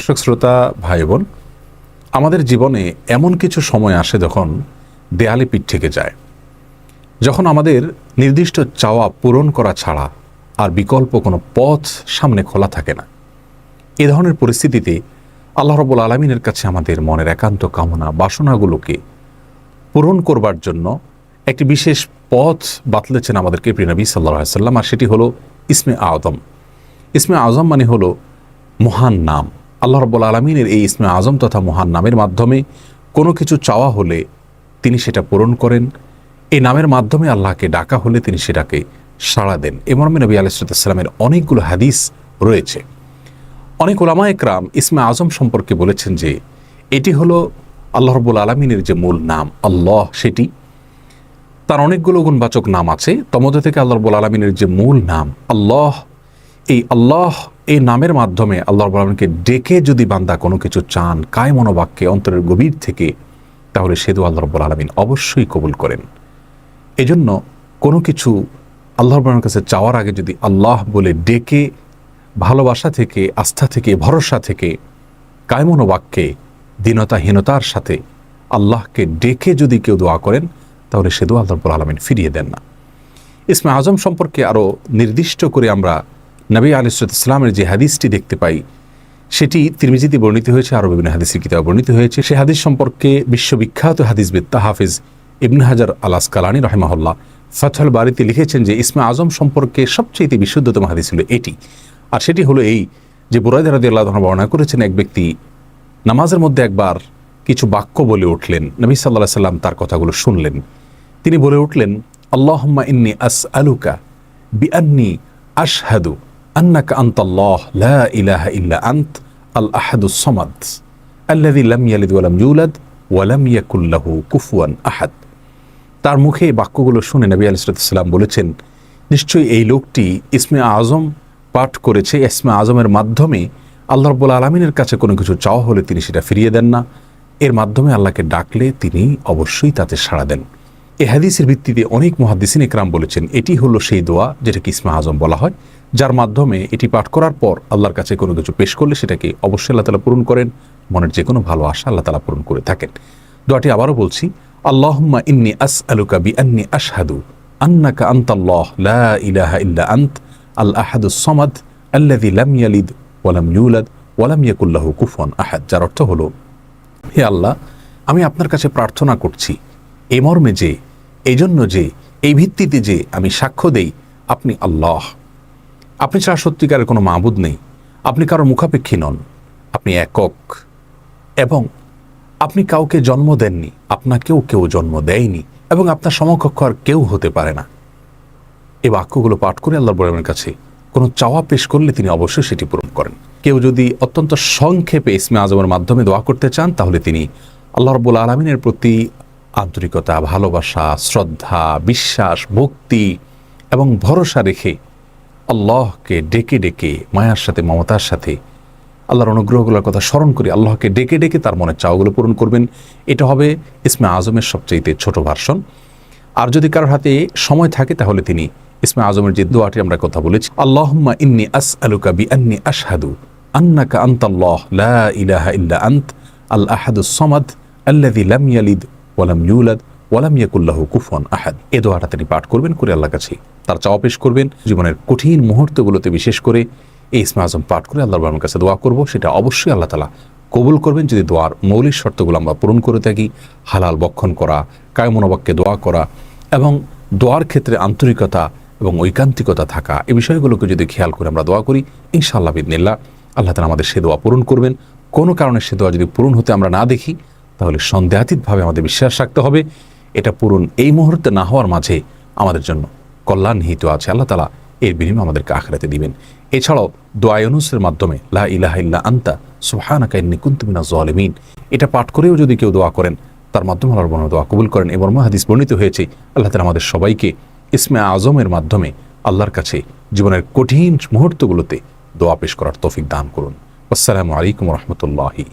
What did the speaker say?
দর্শক শ্রোতা ভাই বোন, আমাদের জীবনে এমন কিছু সময় আসে যখন দেয়ালে পিঠ থেকে যায়, যখন আমাদের নির্দিষ্ট চাওয়া পূরণ করা ছাড়া আর বিকল্প কোনো পথ সামনে খোলা থাকে না। এ ধরনের পরিস্থিতিতে আল্লাহ রাব্বুল আলামিনের কাছে আমাদের মনের একান্ত কামনা বাসনাগুলোকে পূরণ করবার জন্য একটি বিশেষ পথ বাতলেছেন আমাদেরকে প্রিয় নবী সাল্লাল্লাহু আলাইহি ওয়াসাল্লাম, আর সেটি হলো ইসমে আযম। ইসমে আযম মানে হলো মহান নাম। আল্লাহ রাব্বুল আলামিনের এই ইসমে আযম তথা মহান নামের মাধ্যমে কোনো কিছু চাওয়া হলে তিনি সেটা পূরণ করেন। এই নামের মাধ্যমে আল্লাহকে ডাকা হলে তিনি সেটাকে সাড়া দেন। এ মর্মে নবী আলাইহিস সালামের অনেকগুলো হাদিস রয়েছে। অনেক উলামা একরাম ইসমে আযম সম্পর্কে বলেছেন যে এটি হলো আল্লাহ রাব্বুল আলামিনের যে মূল নাম আল্লাহ, সেটি তার অনেকগুলো গুণবাচক নাম আছে। তমধ্য থেকে আল্লাহ রাব্বুল আলামিনের যে মূল নাম আল্লাহ, এই আল্লাহ এই নামের মাধ্যমে আল্লাহ রাব্বুল আলামিনকে ডেকে যদি বান্দা কোনো কিছু চান কায় মনোবাক্যে অন্তরের গভীর থেকে, তাহলে সে দোয়া আল্লাহ রাব্বুল আলামিন অবশ্যই কবুল করেন। এজন্য কোনো কিছু আল্লাহ রাব্বুল আলামিনের কাছে চাওয়ার আগে যদি আল্লাহ বলে ডেকে ভালোবাসা থেকে, আস্থা থেকে, ভরসা থেকে, কায় মনোবাক্যে দীনতাহীনতার সাথে আল্লাহকে ডেকে যদি কেউ দোয়া করেন, তাহলে সে দোয়া আল্লাহ রাব্বুল আলামিন ফিরিয়ে দেন না। ইসমে আযম সম্পর্কে আরও নির্দিষ্ট করে আমরা নবী আলাইহিস সালামের যে হাদিসটি দেখতে পাই, সেটি তিরমিজিতে বর্ণিত হয়েছে, আরও বিভিন্ন হাদিসের কিতাবে বর্ণিত হয়েছে। সে হাদিস সম্পর্কে বিশ্ববিখ্যাত হাদিসবিদ হাফিজ ইবনে হাজার আল আসকালানী রাহিমাহুল্লাহ ফাথুল বারীতে লিখেছেন যে ইসমে আযম সম্পর্কে সবচেয়ে বিশুদ্ধতম হাদিস হলো এটি। আর সেটি হলো এই যে বুরায়দা রাদিয়াল্লাহু আনহু বর্ণনা করেছেন, এক ব্যক্তি নামাজের মধ্যে একবার কিছু বাক্য বলে উঠলেন। নবী সাল্লাল্লাহু আলাইহি সাল্লাম তার কথাগুলো শুনলেন। তিনি বলে উঠলেন, আল্লাহুম্মা ইন্নী আসআলুকা বিআন্নী আশহাদু আন্নাকা আনতাল্লাহ লা ইলাহা ইল্লা আনত আল আহাদুস সামাদ আল্লাযী লাম ইয়ালিদ ওয়া লাম ইউলাদ ওয়া লাম ইয়াকুল লাহু কুফুয়ান আহাদ। তার মুখে এই বাক্যগুলো শুনে নবী আলাইহিস সালাম বলেছেন, নিশ্চয়ই এই লোকটি ইসমে আযম পাঠ করেছে। ইসমে আযমের মাধ্যমে আল্লাহ রাব্বুল আলামিনের কাছে কোনো কিছু চাওয়া হলে তিনি সেটা ফিরিয়ে দেন না। এর মাধ্যমে আল্লাহকে ডাকলে তিনি অবশ্যই তাতে সাড়া দেন। এই হাদিসের ভিত্তিতে অনেক মুহাদ্দিসিন ইকরাম বলেছেন এটি হলো সেই দোয়া যেটাকে ইসমে আযম বলা হয়, যার মাধ্যমে এটি পাঠ করার পর আল্লাহর কাছে কোনো কিছু পেশ করলে সেটাকে অবশ্যই আল্লাহ তাআলা পূরণ করেন। মনের যে কোনো ভালো আশা আল্লাহ তাআলা পূরণ করে থাকেন। দোয়াটি আবারও বলছি, আল্লাহুম্মা ইন্নী আসআলুকা বিআন্নী আশহাদু আন্নাকা আনতাল্লাহ লা ইলাহা ইল্লা আনত আল আহাদুস সামাদ আল্লাযী লাম ইয়ালিদ ওয়া লাম ইউলাদ ওয়া লাম ইয়াকুল লাহু কুফুয়ান আহাদ। যার অর্থ হলো, হে আল্লাহ, আমি আপনার কাছে প্রার্থনা করছি এই মর্মে যে, এই জন্য যে, এই ভিত্তিতে যে আমি সাক্ষ্য দেই আপনি আল্লাহ, আপনি ছাড়া সত্যিকারের কোনো মাবুদ নেই, আপনি কারো মুখাপেক্ষী নন, আপনি একক, এবং আপনি কাউকে জন্ম দেননি, আপনাকেও কেউ জন্ম দেয়নি, এবং আপনার সমকক্ষ আর কেউ হতে পারে না। এই বাক্যগুলো পাঠ করে আল্লাহর বড়ের কাছে কোনো চাওয়া পেশ করলে তিনি অবশ্যই সেটি পূরণ করেন। কেউ যদি অত্যন্ত সংক্ষেপে ইসমে আযমের মাধ্যমে দোয়া করতে চান, তাহলে তিনি আল্লাহ রাব্বুল আলামিনের প্রতি আন্তরিকতা, ভালোবাসা, শ্রদ্ধা, বিশ্বাস, ভক্তি এবং ভরসা রেখে আল্লাহকে ডেকে ডেকে মায়ার সাথে, মমতার সাথে আল্লাহর অনুগ্রহগুলোর কথা স্মরণ করে আল্লাহকে ডেকে ডেকে তার মনের চাওয়াগুলো পূরণ করবেন। এটা হবে ইসমে আযমের সবচেয়ে ছোট ভার্সন। আর যদি কারোর হাতে সময় থাকে, তাহলে তিনি ইসমে আযমের যে দোয়াটি আমরা কথা বলেছি, আল্লাহুম্মা ইন্নী আসআলুকা বিআন্নী আশহাদু আন্নাকা আনতাল্লাহ লা ইলাহা ইল্লা আনত আল আহাদুস সামাদ আল্লাযী লাম ইয়ালিদ ওয়া লাম ইউলাদ ওয়া লাম ইয়াকুল লাহু কুফুয়ান আহাদ। এই দোয়াটা তিনি পাঠ করবেন, করে আল্লাহর কাছে তার চাওয়া পেশ করবেন। জীবনের কঠিন মুহূর্তগুলোতে বিশেষ করে এই ইসমে আযম পাঠ করে আল্লাহর কাছে দোয়া করব, সেটা অবশ্যই আল্লাহ তাআলা কবুল করবেন যদি দোয়ার মৌলিক শর্তগুলো আমরা পূরণ করে থাকি। হালাল বক্ষণ করা, কায় মনোবাক্যে দোয়া করা এবং দোয়ার ক্ষেত্রে আন্তরিকতা এবং ঐকান্তিকতা থাকা, এই বিষয়গুলোকে যদি খেয়াল করে আমরা দোয়া করি, ইনশাআল্লাহ বিইذনিল্লাহ আল্লাহ তাআলা আমাদের সে দোয়া পূরণ করবেন। কোনো কারণে সে দোয়া যদি পূরণ হতে আমরা না দেখি, তাহলে সন্দেহাতীতভাবে আমাদের বিশ্বাস রাখতে হবে এটা পূরণ এই মুহূর্তে না হওয়ার মাঝে আমাদের জন্য কল্যাণ নিহিত আছে। আল্লাহ তাআলা এর বিনিময়ে আমাদেরকে আখিরাতে দিবেন। এছাড়াও দোয়া ইউনুসের মাধ্যমে লা ইলাহা ইল্লা আনতা সুবহানাকা ইন্নী কুনতু মিনাজ জালিমিন, এটা পাঠ করেও যদি কেউ দোয়া করেন, তার মাধ্যমে আল্লাহর বর্ণনা দোয়া কবুল করেন। এবং হাদিস বর্ণিত হয়েছে আল্লাহ তাআলা আমাদের সবাইকে ইসমে আযমের মাধ্যমে আল্লাহর কাছে জীবনের কঠিন মুহূর্তগুলোতে দোয়া পেশ করার তৌফিক দান করুন। আসসালামু আলাইকুম ওয়া রাহমাতুল্লাহি।